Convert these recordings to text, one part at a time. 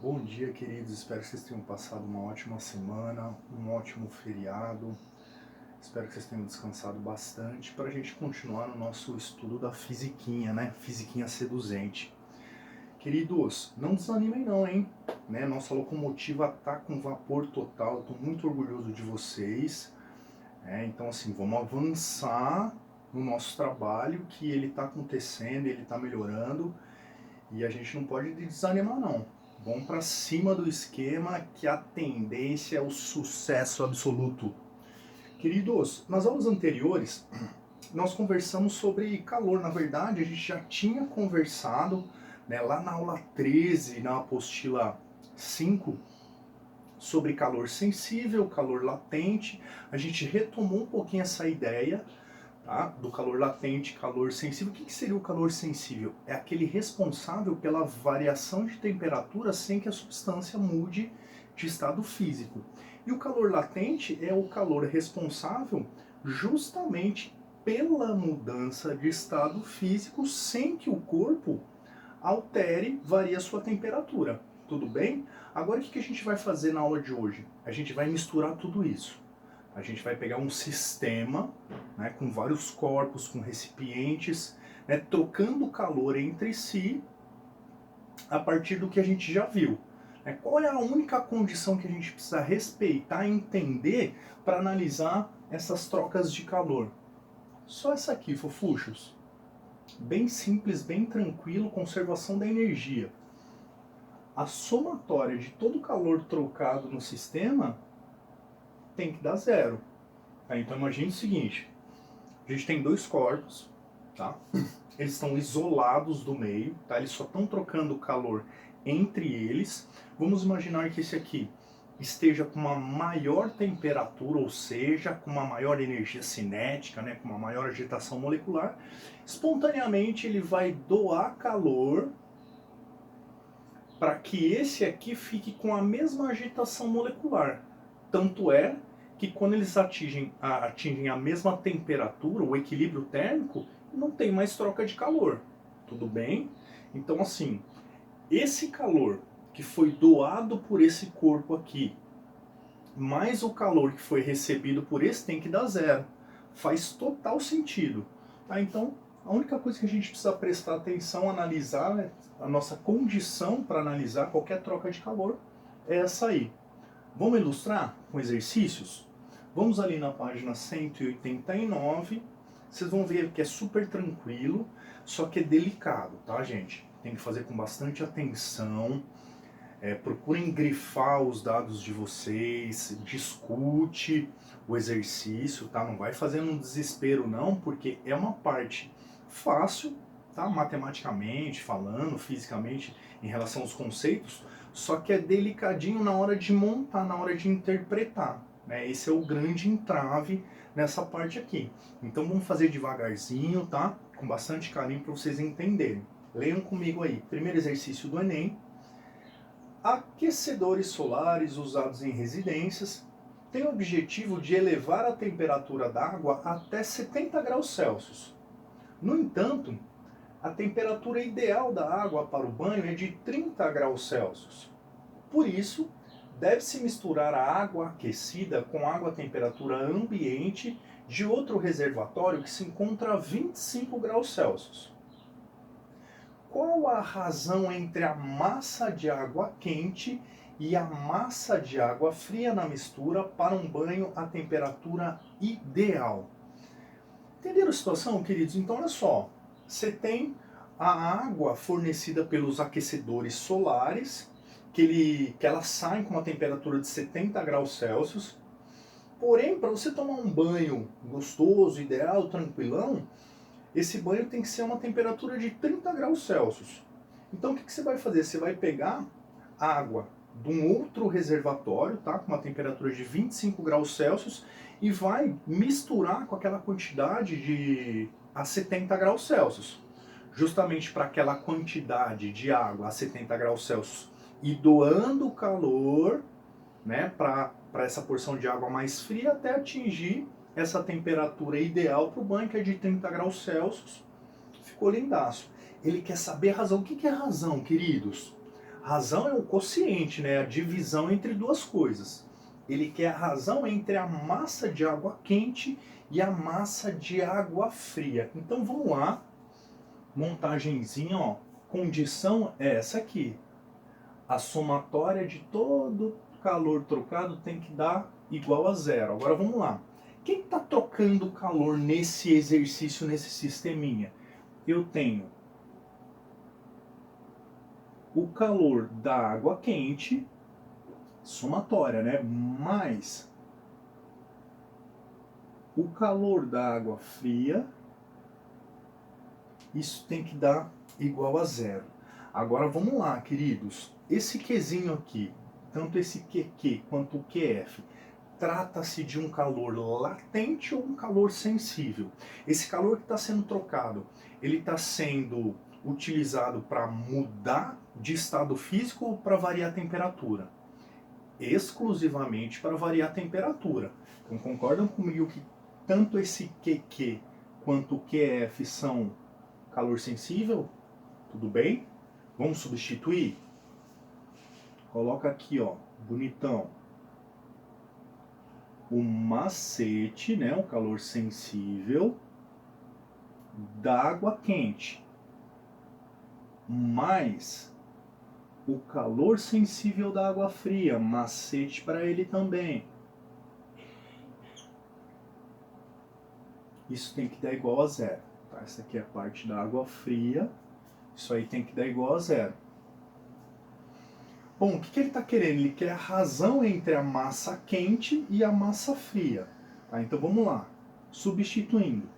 Bom dia, queridos. Espero que vocês tenham passado uma ótima semana, um ótimo feriado. Espero que vocês tenham descansado bastante para a gente continuar no nosso estudo da fisiquinha, né? Fisiquinha seduzente. Queridos, não desanimem não, hein? Nossa locomotiva tá com vapor total. Estou muito orgulhoso de vocês. Então, assim, vamos avançar no nosso trabalho, que ele está acontecendo, ele está melhorando. E a gente não pode desanimar não. Vamos para cima do esquema, que a tendência é o sucesso absoluto. Queridos, nas aulas anteriores nós conversamos sobre calor. Na verdade, a gente já tinha conversado, lá na aula 13, na apostila 5, sobre calor sensível, calor latente. A gente retomou um pouquinho essa ideia, tá? Do calor latente, calor sensível. O que seria o calor sensível? É aquele responsável pela variação de temperatura sem que a substância mude de estado físico. E o calor latente é o calor responsável justamente pela mudança de estado físico sem que o corpo altere, varie a sua temperatura. Tudo bem? Agora o que a gente vai fazer na aula de hoje? A gente vai misturar tudo isso. A gente vai pegar um sistema, com vários corpos, com recipientes, trocando calor entre si a partir do que a gente já viu. Qual é a única condição que a gente precisa respeitar e entender para analisar essas trocas de calor? Só essa aqui, fofuchos. Bem simples, bem tranquilo, conservação da energia. A somatória de todo o calor trocado no sistema tem que dar zero. Então imagine o seguinte, a gente tem dois corpos, tá? Eles estão isolados do meio, tá? Eles só estão trocando calor entre eles. Vamos imaginar que esse aqui esteja com uma maior temperatura, ou seja, com uma maior energia cinética, com uma maior agitação molecular. Espontaneamente ele vai doar calor para que esse aqui fique com a mesma agitação molecular. Tanto é que quando eles atingem a mesma temperatura, o equilíbrio térmico, não tem mais troca de calor. Tudo bem? Então, assim, esse calor que foi doado por esse corpo aqui, mais o calor que foi recebido por esse, tem que dar zero. Faz total sentido. Tá? Então, a única coisa que a gente precisa prestar atenção, analisar, a nossa condição para analisar qualquer troca de calor é essa aí. Vamos ilustrar com exercícios? Vamos ali na página 189. Vocês vão ver que é super tranquilo, só que é delicado, tá, gente? Tem que fazer com bastante atenção. Procurem grifar os dados de vocês, discute o exercício, tá? Não vai fazendo um desespero não, porque é uma parte fácil, tá? Matematicamente falando, fisicamente, em relação aos conceitos, só que é delicadinho na hora de montar, na hora de interpretar. Esse é o grande entrave nessa parte aqui. Então vamos fazer devagarzinho, tá? Com bastante carinho para vocês entenderem. Leiam comigo aí. Primeiro exercício do Enem. Aquecedores solares usados em residências têm o objetivo de elevar a temperatura da água até 70 graus Celsius. No entanto, a temperatura ideal da água para o banho é de 30 graus Celsius. Por isso, deve-se misturar a água aquecida com água à temperatura ambiente de outro reservatório que se encontra a 25 graus Celsius. Qual a razão entre a massa de água quente e a massa de água fria na mistura para um banho à temperatura ideal? Entenderam a situação, queridos? Então, olha só. Você tem a água fornecida pelos aquecedores solares, que elas saem com uma temperatura de 70 graus Celsius. Porém, para você tomar um banho gostoso, ideal, tranquilão, esse banho tem que ser uma temperatura de 30 graus Celsius. Então o que você vai fazer? Você vai pegar água de um outro reservatório, tá? Com uma temperatura de 25 graus Celsius e vai misturar com aquela quantidade a 70 graus Celsius. Justamente para aquela quantidade de água a 70 graus Celsius e doando calor, para essa porção de água mais fria até atingir essa temperatura ideal para o banho, que é de 30 graus Celsius. Ficou lindaço. Ele quer saber a razão. O que é razão, queridos? Razão é o quociente, né? A divisão entre duas coisas. Ele quer a razão entre a massa de água quente e a massa de água fria. Então vamos lá, montagenzinha, ó. Condição é essa aqui. A somatória de todo calor trocado tem que dar igual a zero. Agora vamos lá. Quem está trocando calor nesse exercício, nesse sisteminha? Eu tenho o calor da água quente, somatória, né? Mais o calor da água fria, isso tem que dar igual a zero. Agora vamos lá, queridos. Esse Qzinho aqui, tanto esse QQ quanto o QF, trata-se de um calor latente ou um calor sensível? Esse calor que está sendo trocado, ele está sendo utilizado para mudar de estado físico ou para variar a temperatura? Exclusivamente para variar a temperatura. Então concordam comigo que tanto esse QQ quanto o QF são calor sensível? Tudo bem? Vamos substituir? Coloca aqui, ó, bonitão. O macete, né, o calor sensível da água quente, mais o calor sensível da água fria, macete para ele também. Isso tem que dar igual a zero. Tá? Essa aqui é a parte da água fria. Isso aí tem que dar igual a zero. Bom, o que ele está querendo? Ele quer a razão entre a massa quente e a massa fria. Tá? Então vamos lá. Substituindo.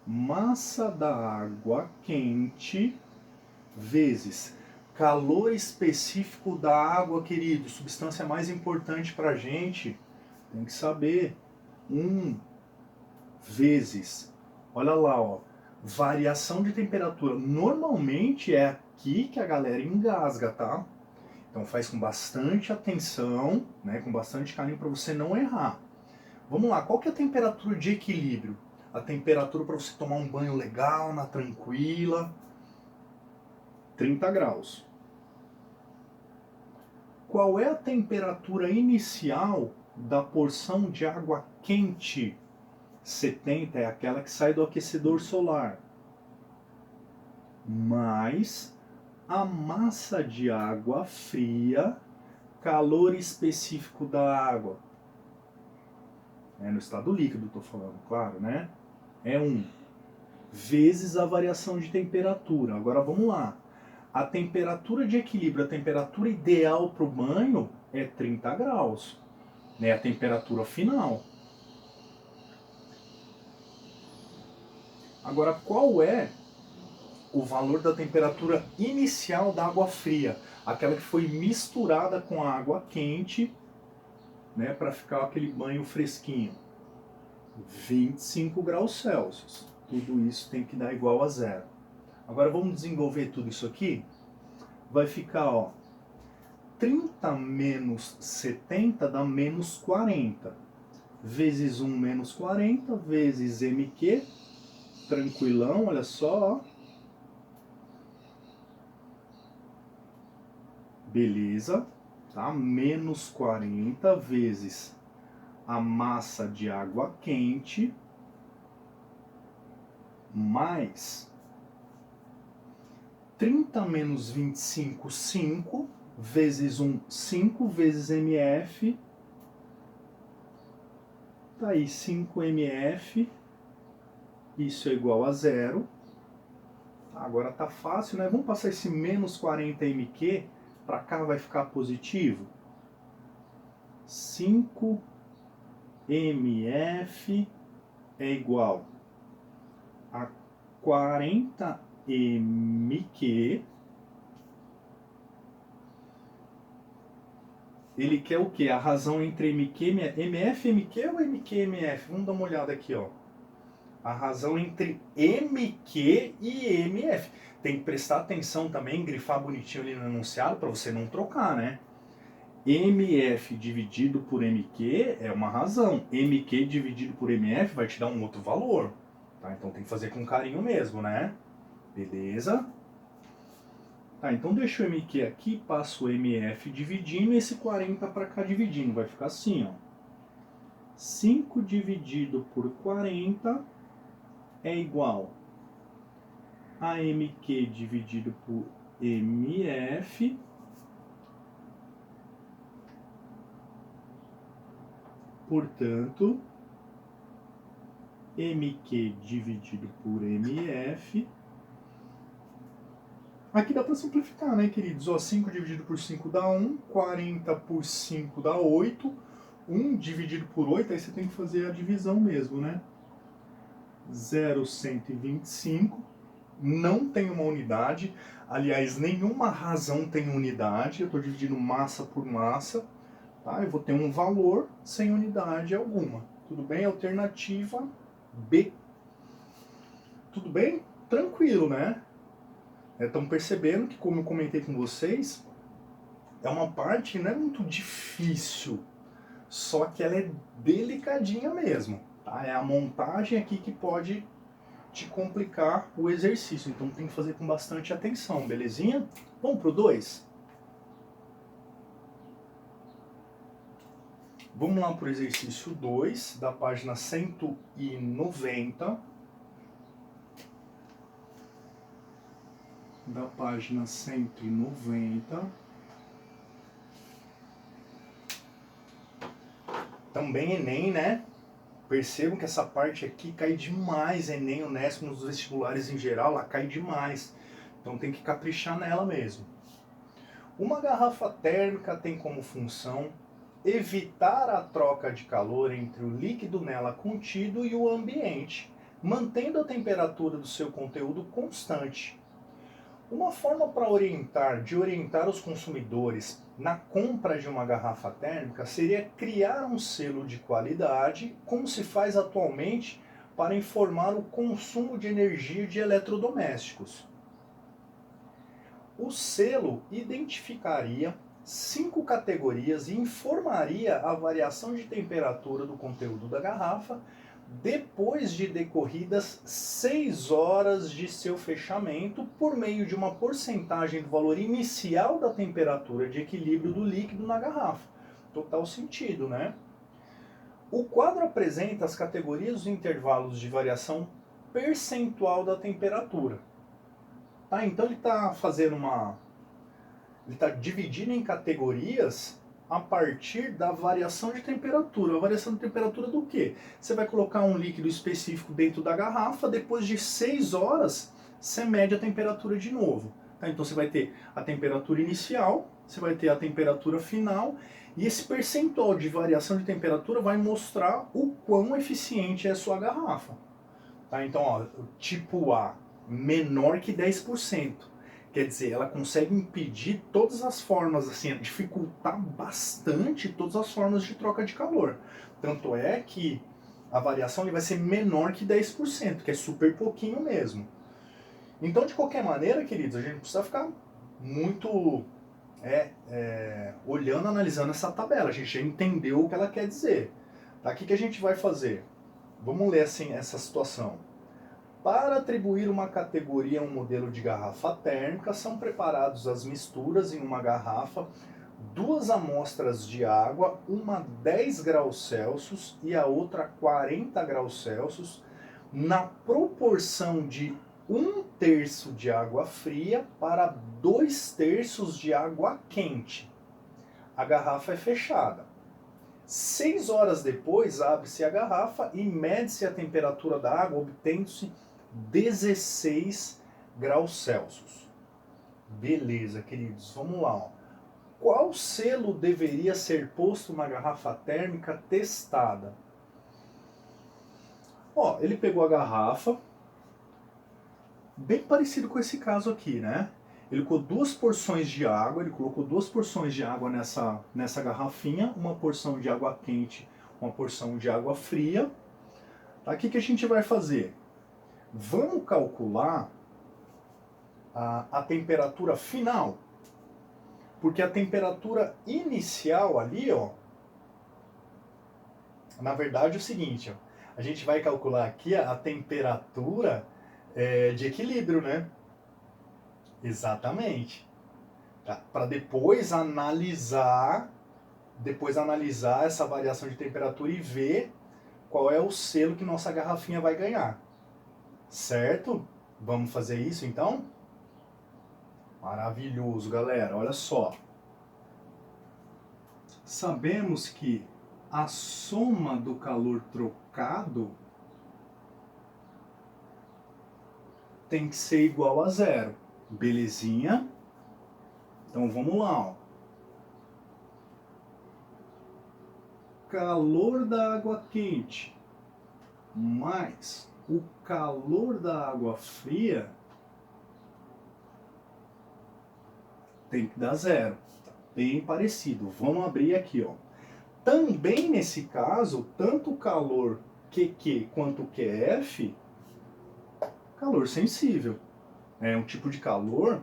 Massa da água quente vezes calor específico da água, querido. Substância mais importante para a gente. Tem que saber. 1 vezes. Olha lá, ó. Variação de temperatura. Normalmente é aqui que a galera engasga, tá? Então faz com bastante atenção, né, com bastante carinho para você não errar. Vamos lá, qual que é a temperatura de equilíbrio? A temperatura para você tomar um banho legal, na tranquila, 30 graus. Qual é a temperatura inicial da porção de água quente? 70 é aquela que sai do aquecedor solar. Mais a massa de água fria, calor específico da água. É no estado líquido, estou falando, claro, né? É 1 vezes a variação de temperatura. Agora vamos lá. A temperatura de equilíbrio, a temperatura ideal para o banho é 30 graus. Né? A temperatura final. Agora, qual é o valor da temperatura inicial da água fria? Aquela que foi misturada com a água quente, né, para ficar aquele banho fresquinho. 25 graus Celsius. Tudo isso tem que dar igual a zero. Agora vamos desenvolver tudo isso aqui. Vai ficar, ó, 30 menos 70 dá menos 40. Vezes 1 menos 40, vezes MQ. Tranquilão, olha só, ó. Beleza, tá? Menos 40 vezes a massa de água quente mais 30 menos 25, 5, vezes 1, 5, vezes MF. Tá aí, 5 MF. Isso é igual a zero. Agora tá fácil, né? Vamos passar esse menos 40 MQ para cá, vai ficar positivo. 5 MF é igual a 40 MQ. Ele quer o quê? A razão entre MQ, MF, MQ ou MQ, MF? Vamos dar uma olhada aqui, ó. A razão entre MQ e MF. Tem que prestar atenção também, grifar bonitinho ali no enunciado para você não trocar, né? MF dividido por MQ é uma razão. MQ dividido por MF vai te dar um outro valor. Tá? Então tem que fazer com carinho mesmo, né? Beleza? Tá, então deixa o MQ aqui, passo o MF dividindo e esse 40 para cá dividindo. Vai ficar assim, ó. 5 dividido por 40 é igual a MQ dividido por MF portanto, MQ dividido por MF. Aqui dá para simplificar, né, queridos? Ó, 5 dividido por 5 dá 1, 40 por 5 dá 8, 1 dividido por 8, aí você tem que fazer a divisão mesmo, né? 0,125, não tem uma unidade, aliás, nenhuma razão tem unidade, eu estou dividindo massa por massa, tá? Eu vou ter um valor sem unidade alguma, tudo bem? Alternativa B. Tudo bem? Tranquilo, né? Estão percebendo que, como eu comentei com vocês, é uma parte não é muito difícil, só que ela é delicadinha mesmo, tá? É a montagem aqui que pode te complicar o exercício, então tem que fazer com bastante atenção, belezinha? Vamos pro 2? Vamos lá pro exercício 2, da página 190. Da página 190. Também Enem, né? Percebam que essa parte aqui cai demais, Enem, Unesp, nos vestibulares em geral, ela cai demais. Então tem que caprichar nela mesmo. Uma garrafa térmica tem como função evitar a troca de calor entre o líquido nela contido e o ambiente, mantendo a temperatura do seu conteúdo constante. Uma forma de orientar os consumidores na compra de uma garrafa térmica seria criar um selo de qualidade, como se faz atualmente para informar o consumo de energia de eletrodomésticos. O selo identificaria 5 categorias e informaria a variação de temperatura do conteúdo da garrafa depois de decorridas 6 horas de seu fechamento por meio de uma porcentagem do valor inicial da temperatura de equilíbrio do líquido na garrafa. Total sentido, né? O quadro apresenta as categorias dos intervalos de variação percentual da temperatura. Tá? Então ele está dividindo em categorias a partir da variação de temperatura. A variação de temperatura do quê? Você vai colocar um líquido específico dentro da garrafa, depois de 6 horas, você mede a temperatura de novo. Tá? Então você vai ter a temperatura inicial, você vai ter a temperatura final, e esse percentual de variação de temperatura vai mostrar o quão eficiente é a sua garrafa. Tá? Então, ó, tipo A, menor que 10%. Quer dizer, ela consegue impedir todas as formas, assim, dificultar bastante todas as formas de troca de calor. Tanto é que a variação vai ser menor que 10%, que é super pouquinho mesmo. Então, de qualquer maneira, queridos, a gente precisa ficar muito olhando, analisando essa tabela. A gente já entendeu o que ela quer dizer. Tá? O que a gente vai fazer? Vamos ler assim essa situação. Para atribuir uma categoria a um modelo de garrafa térmica, são preparados as misturas em uma garrafa, 2 amostras de água, uma 10 graus Celsius e a outra 40 graus Celsius, na proporção de 1/3 de água fria para 2/3 de água quente. A garrafa é fechada. 6 horas depois, abre-se a garrafa e mede-se a temperatura da água, obtendo-se 16 graus Celsius. Beleza, queridos, vamos lá. Ó. Qual selo deveria ser posto na garrafa térmica testada? Ó, ele pegou a garrafa, bem parecido com esse caso aqui, né? Ele colocou 2 porções de água, nessa garrafinha, uma porção de água quente, uma porção de água fria. Tá? O que a gente vai fazer? Vamos calcular a temperatura final, porque a temperatura inicial ali, ó, na verdade é o seguinte, ó, a gente vai calcular aqui a temperatura de equilíbrio, né? Exatamente. Para depois analisar essa variação de temperatura e ver qual é o selo que nossa garrafinha vai ganhar. Certo? Vamos fazer isso então? Maravilhoso, galera. Olha só. Sabemos que a soma do calor trocado tem que ser igual a zero. Belezinha? Então vamos lá, ó. Calor da água quente mais o calor da água fria tem que dar zero. Bem parecido. Vamos abrir aqui, ó. Também nesse caso, tanto o calor QQ quanto o QF, calor sensível. É um tipo de calor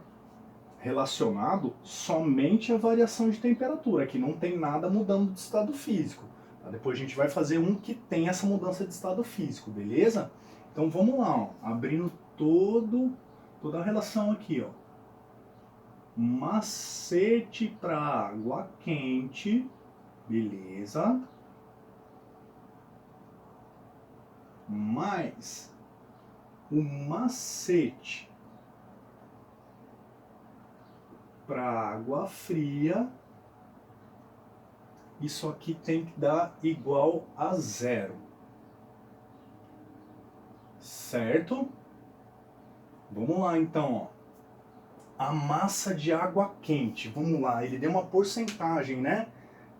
relacionado somente à variação de temperatura, que não tem nada mudando de estado físico. Depois a gente vai fazer um que tem essa mudança de estado físico, beleza? Então vamos lá, ó, abrindo toda a relação aqui, ó. Macete para água quente, beleza? Mais o macete para água fria, isso aqui tem que dar igual a zero. Certo? Vamos lá então, ó. A massa de água quente, vamos lá, ele deu uma porcentagem, né?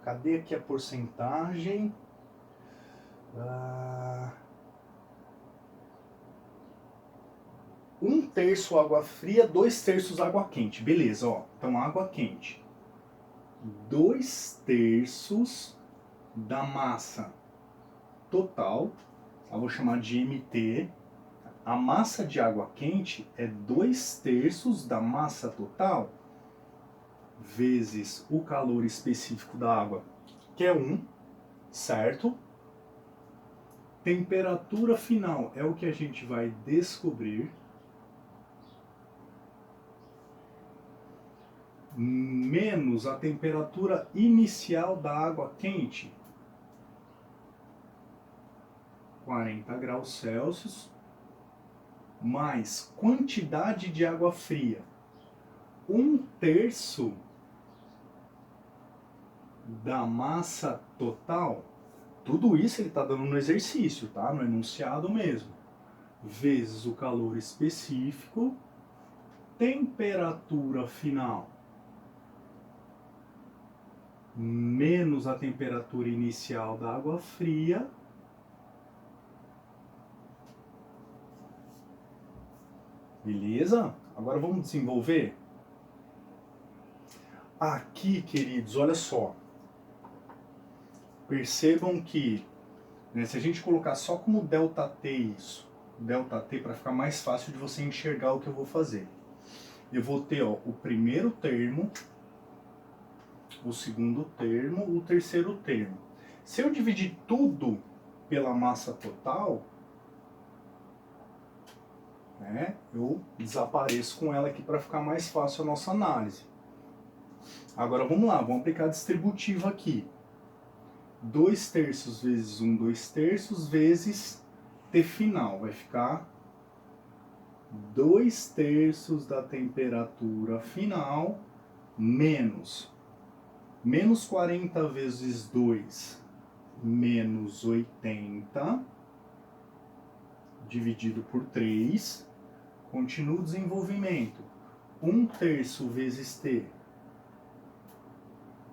Cadê aqui a porcentagem? 1/3 água fria, 2/3 água quente. Beleza, ó. Então água quente. 2/3 da massa total, eu vou chamar de MT. A massa de água quente é 2/3 da massa total vezes o calor específico da água, que é 1, certo? Temperatura final é o que a gente vai descobrir. Menos a temperatura inicial da água quente, 40 graus Celsius, mais quantidade de água fria, 1/3 da massa total. Tudo isso ele está dando no exercício, tá? No enunciado mesmo. Vezes o calor específico, temperatura final, menos a temperatura inicial da água fria, beleza? Agora vamos desenvolver? Aqui, queridos, olha só. Percebam que, né, se a gente colocar só como ΔT isso, ΔT para ficar mais fácil de você enxergar o que eu vou fazer. Eu vou ter, ó, o primeiro termo, o segundo termo, o terceiro termo. Se eu dividir tudo pela massa total, né, eu desapareço com ela aqui para ficar mais fácil a nossa análise. Agora vamos lá, vamos aplicar a distributiva aqui. 2/3 vezes 1, 2/3 vezes T final. Vai ficar 2/3 da temperatura final menos 40 vezes 2, menos 80, dividido por 3. Continua o desenvolvimento. 1/3 vezes T,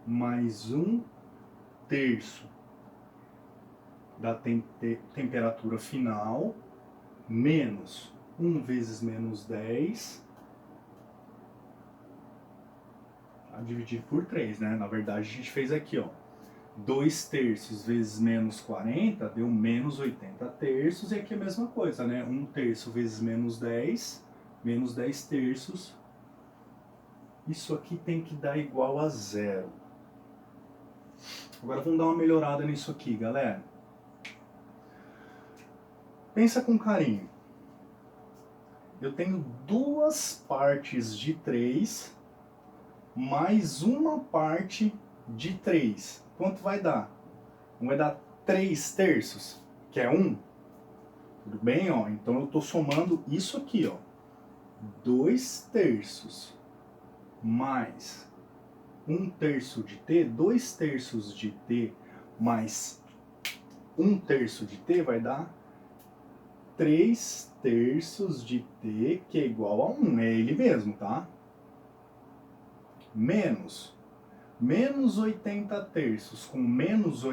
mais 1/3 da temperatura final, menos 1 vezes menos 10, dividido por 3, né? Na verdade, a gente fez aqui, ó. 2/3 vezes menos 40 deu menos 80/3, e aqui é a mesma coisa, né? 1/3 vezes menos 10, menos 10/3. Isso aqui tem que dar igual a zero. Agora vamos dar uma melhorada nisso aqui, galera. Pensa com carinho. Eu tenho duas partes de 3 mais uma parte de 3. Quanto vai dar? Vai dar 3 terços, que é 1. Tudo bem? Ó? Então eu estou somando isso aqui, ó. 2 terços mais 1 terço de t, 2 terços de t mais 1 terço de t vai dar 3 terços de t, que é igual a 1. É ele mesmo, tá? Menos 80 terços com menos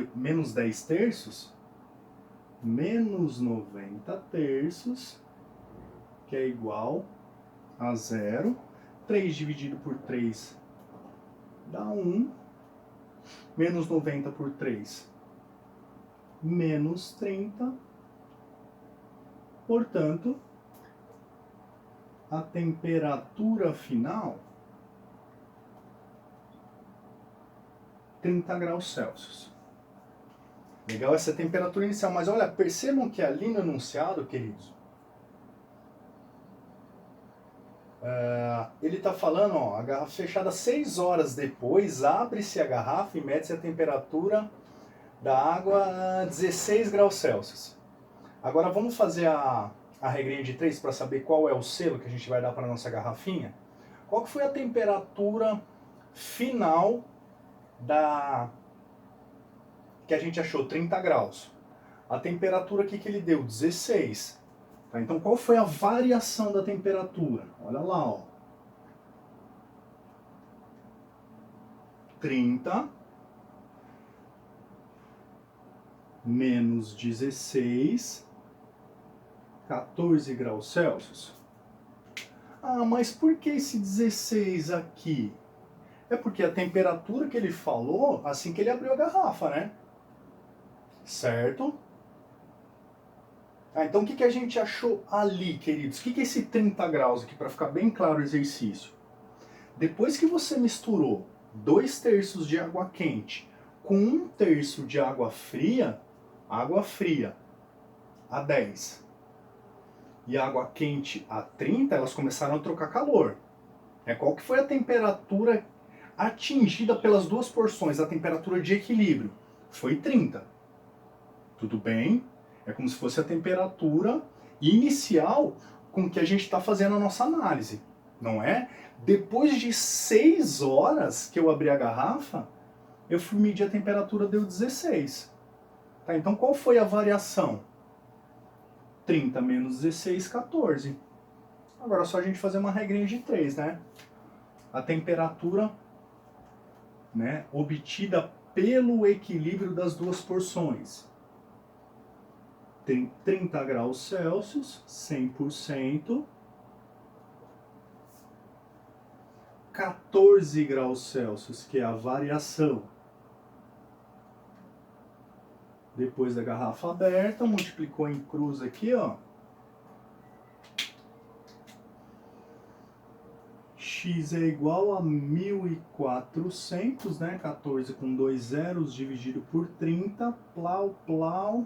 10 terços, menos 90 terços, que é igual a 0. 3 dividido por 3 dá 1. Menos 90 por 3, menos 30. Portanto, a temperatura final, 30 graus Celsius. Legal essa temperatura inicial, mas olha, percebam que ali no enunciado, queridos, ele está falando, ó, a garrafa fechada 6 horas depois, abre-se a garrafa e mede-se a temperatura da água a 16 graus Celsius. Agora vamos fazer a regrinha de 3 para saber qual é o selo que a gente vai dar para a nossa garrafinha. Qual que foi a temperatura final que a gente achou? 30 graus. A temperatura aqui que ele deu, 16. Tá? Então qual foi a variação da temperatura? Olha lá, ó. 30 menos 16, 14 graus Celsius. Ah, mas por que esse 16 aqui? É porque a temperatura que ele falou assim que ele abriu a garrafa, né? Certo? Então o que a gente achou ali, queridos? O que é esse 30 graus aqui, para ficar bem claro o exercício? Depois que você misturou 2 terços de água quente com 1 terço de água fria a 10 e água quente a 30, elas começaram a trocar calor. Qual que foi a temperatura atingida pelas duas porções, a temperatura de equilíbrio? Foi 30. Tudo bem? É como se fosse a temperatura inicial com que a gente está fazendo a nossa análise, não é? Depois de 6 horas que eu abri a garrafa, eu fui medir a temperatura, deu 16. Tá, então qual foi a variação? 30 menos 16, 14. Agora é só a gente fazer uma regrinha de 3, né? A temperatura, né, obtida pelo equilíbrio das duas porções. Tem 30 graus Celsius, 100%. 14 graus Celsius, que é a variação. Depois da garrafa aberta, multiplicou em cruz aqui, ó. X é igual a 1.400, né? 14 com 2 zeros dividido por 30, plau, plau.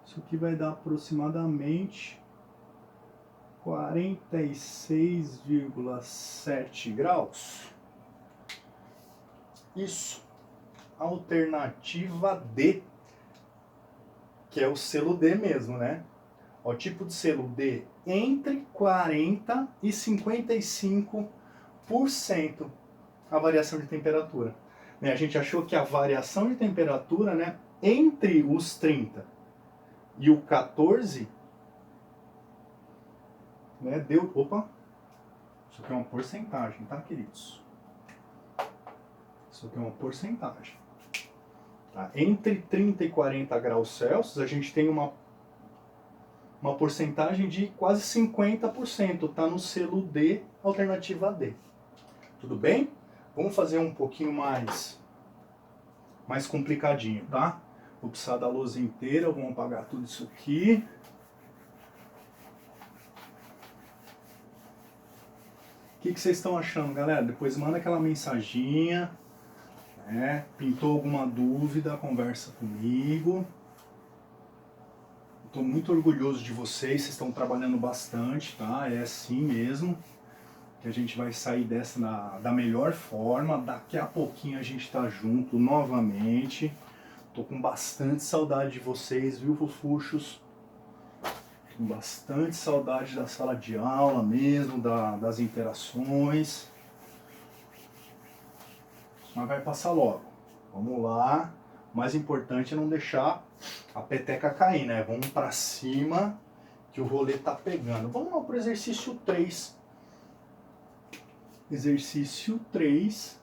Isso aqui vai dar aproximadamente 46,7 graus. Isso. Alternativa D, que é o selo D mesmo, né? O tipo de selo D entre 40% e 55% a variação de temperatura. A gente achou que a variação de temperatura, né, entre os 30 e o 14, né, deu... Opa! Isso aqui é uma porcentagem, tá, queridos? Isso aqui é uma porcentagem. Tá? Entre 30 e 40 graus Celsius, a gente tem uma porcentagem de quase 50%. Tá no selo D, alternativa D. Tudo bem? Vamos fazer um pouquinho mais complicadinho, tá? Vou precisar da luz inteira, vamos apagar tudo isso aqui. O que vocês estão achando, galera? Depois manda aquela mensaginha, né? Pintou alguma dúvida, conversa comigo. Estou muito orgulhoso de vocês estão trabalhando bastante, tá? É assim mesmo. que a gente vai sair dessa da melhor forma. Daqui a pouquinho a gente tá junto novamente. Tô com bastante saudade de vocês, viu, fofuchos? Com bastante saudade da sala de aula mesmo, das interações. Mas vai passar logo. Vamos lá. O mais importante é não deixar a peteca cair, né? Vamos pra cima que o rolê tá pegando. Vamos lá pro exercício 3. Exercício 3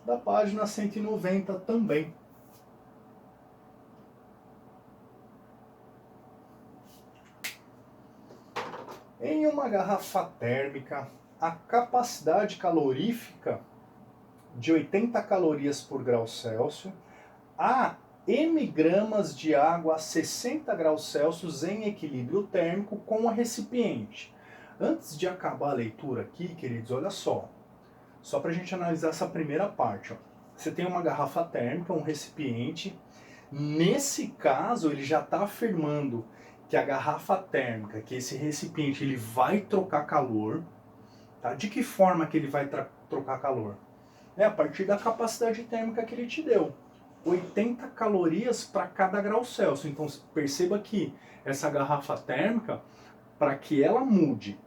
da página 190 também. Em uma garrafa térmica, a capacidade calorífica de 80 calorias por grau Celsius, há m gramas de água a 60 graus Celsius em equilíbrio térmico com o recipiente. Antes de acabar a leitura aqui, queridos, olha só para a gente analisar essa primeira parte. Ó. Você tem uma garrafa térmica, um recipiente. Nesse caso, ele já está afirmando que a garrafa térmica, que esse recipiente, ele vai trocar calor. Tá? De que forma que ele vai trocar calor? É a partir da capacidade térmica que ele te deu. 80 calorias para cada grau Celsius. Então perceba que essa garrafa térmica, para que ela mude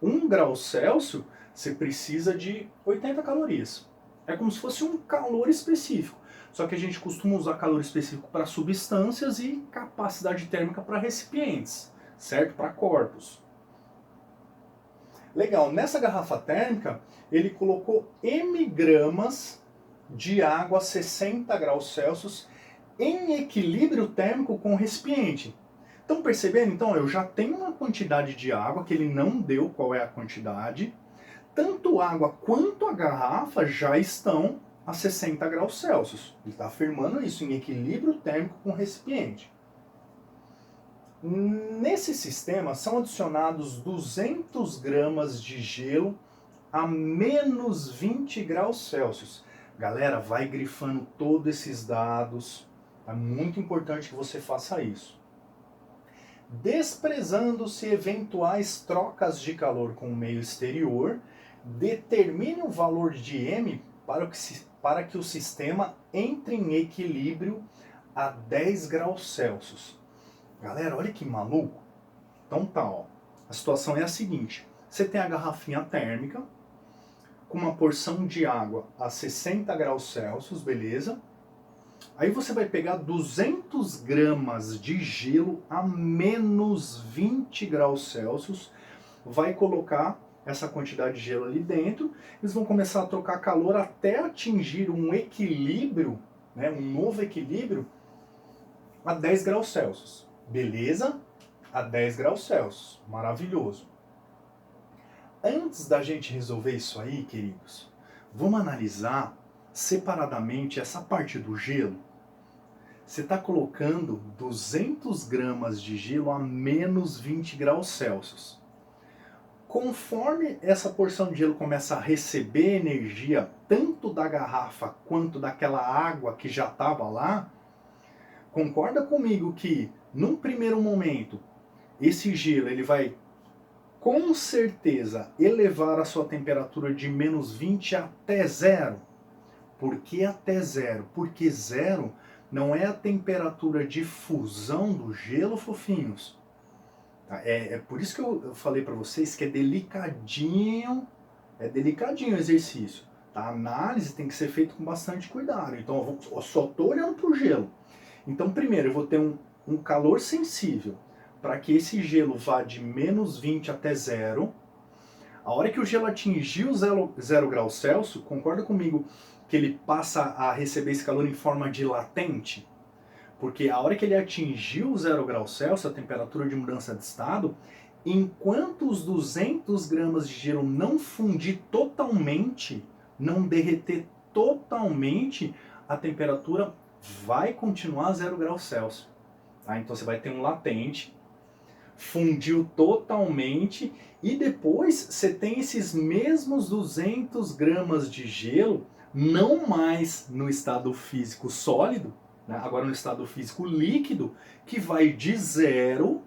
1 grau Celsius, você precisa de 80 calorias. É como se fosse um calor específico. Só que a gente costuma usar calor específico para substâncias e capacidade térmica para recipientes, certo? Para corpos. Legal, nessa garrafa térmica, ele colocou m gramas de água a 60 graus Celsius em equilíbrio térmico com o recipiente. Estão percebendo? Então, eu já tenho uma quantidade de água, que ele não deu qual é a quantidade. Tanto água quanto a garrafa já estão a 60 graus Celsius. Ele está afirmando isso, em equilíbrio térmico com o recipiente. Nesse sistema são adicionados 200 gramas de gelo a menos 20 graus Celsius. Galera, vai grifando todos esses dados. É muito importante que você faça isso. Desprezando-se eventuais trocas de calor com o meio exterior, determine o valor de M para que o sistema entre em equilíbrio a 10 graus Celsius. Galera, olha que maluco. Então tá, ó. A situação é a seguinte. Você tem a garrafinha térmica com uma porção de água a 60 graus Celsius, beleza? Aí você vai pegar 200 gramas de gelo a menos 20 graus Celsius, vai colocar essa quantidade de gelo ali dentro, eles vão começar a trocar calor até atingir um equilíbrio, né, um novo equilíbrio a 10 graus Celsius. Beleza? A 10 graus Celsius. Maravilhoso. Antes da gente resolver isso aí, queridos, vamos analisar separadamente essa parte do gelo. Você está colocando 200 gramas de gelo a menos 20 graus Celsius. Conforme essa porção de gelo começa a receber energia tanto da garrafa quanto daquela água que já estava lá, concorda comigo que, num primeiro momento, esse gelo ele vai com certeza elevar a sua temperatura de menos 20 até zero. Por que até zero? Porque zero não é a temperatura de fusão do gelo, fofinhos. É por isso que eu falei para vocês que é delicadinho o exercício. Tá? A análise tem que ser feita com bastante cuidado. Então eu só estou olhando para o gelo. Então primeiro eu vou ter um calor sensível para que esse gelo vá de menos 20 até zero. A hora que o gelo atingir o 0 graus Celsius, concorda comigo que ele passa a receber esse calor em forma de latente? Porque a hora que ele atingiu o 0 graus Celsius, a temperatura de mudança de estado, enquanto os 200 gramas de gelo não fundir totalmente, não derreter totalmente, a temperatura vai continuar a 0 graus Celsius. Tá? Então você vai ter um latente, fundiu totalmente, e depois você tem esses mesmos 200 gramas de gelo, não mais no estado físico sólido, né? Agora no estado físico líquido, que vai de 0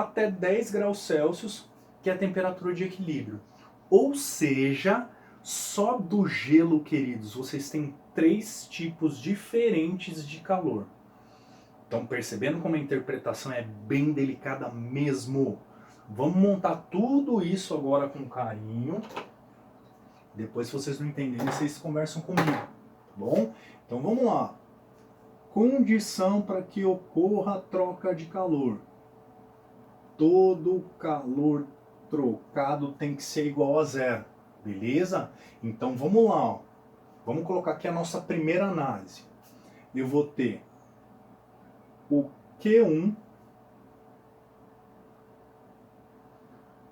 até 10 graus Celsius, que é a temperatura de equilíbrio. Ou seja, só do gelo, queridos, vocês têm 3 tipos diferentes de calor. Estão percebendo como a interpretação é bem delicada mesmo? Vamos montar tudo isso agora com carinho. Depois, se vocês não entenderem, vocês conversam comigo, tá bom? Então vamos lá. Condição para que ocorra a troca de calor. Todo calor trocado tem que ser igual a zero, beleza? Então vamos lá, ó. Vamos colocar aqui a nossa primeira análise. Eu vou ter o Q1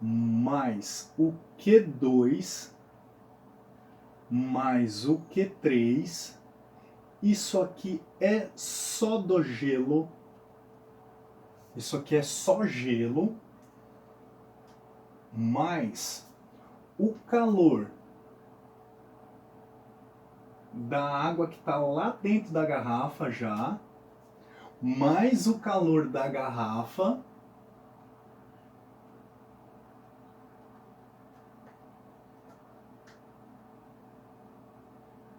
mais o Q2 mais o Q3. Isso aqui é só do gelo. Isso aqui é só gelo. Mais o calor da água que está lá dentro da garrafa já. Mais o calor da garrafa.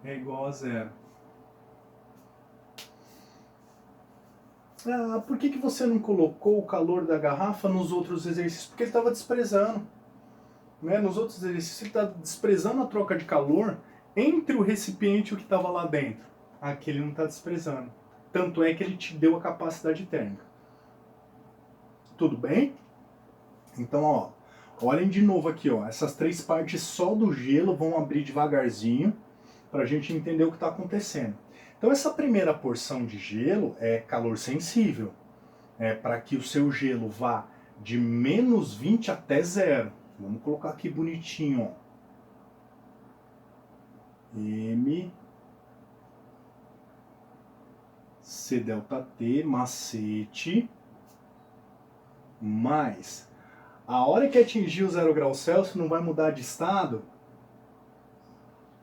É igual a zero. Ah, por que você não colocou o calor da garrafa nos outros exercícios? Porque ele estava desprezando. Né? Nos outros exercícios ele está desprezando a troca de calor entre o recipiente e o que estava lá dentro. Aqui ele não está desprezando. Tanto é que ele te deu a capacidade térmica. Tudo bem? Então, ó, olhem de novo aqui, ó. Essas 3 partes só do gelo vão abrir devagarzinho para a gente entender o que está acontecendo. Então essa primeira porção de gelo é calor sensível. É para que o seu gelo vá de menos 20 até zero. Vamos colocar aqui bonitinho, ó. M C delta T, macete, mais a hora que atingir o 0 graus Celsius não vai mudar de estado.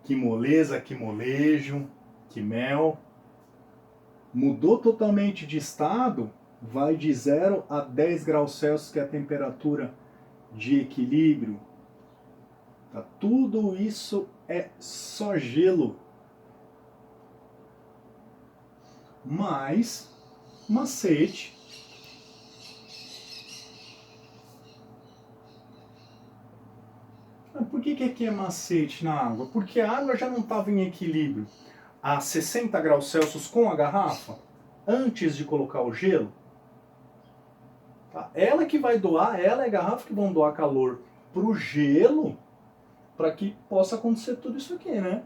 Que moleza, que molejo, que mel. Mudou totalmente de estado, vai de 0 a 10 graus Celsius, que é a temperatura de equilíbrio. Tá? Tudo isso é só gelo. Mais macete. Por que aqui é macete na água? Porque a água já não estava em equilíbrio a 60 graus Celsius com a garrafa, antes de colocar o gelo. Tá? Ela que vai doar, ela e a garrafa que vão doar calor para o gelo, para que possa acontecer tudo isso aqui, né?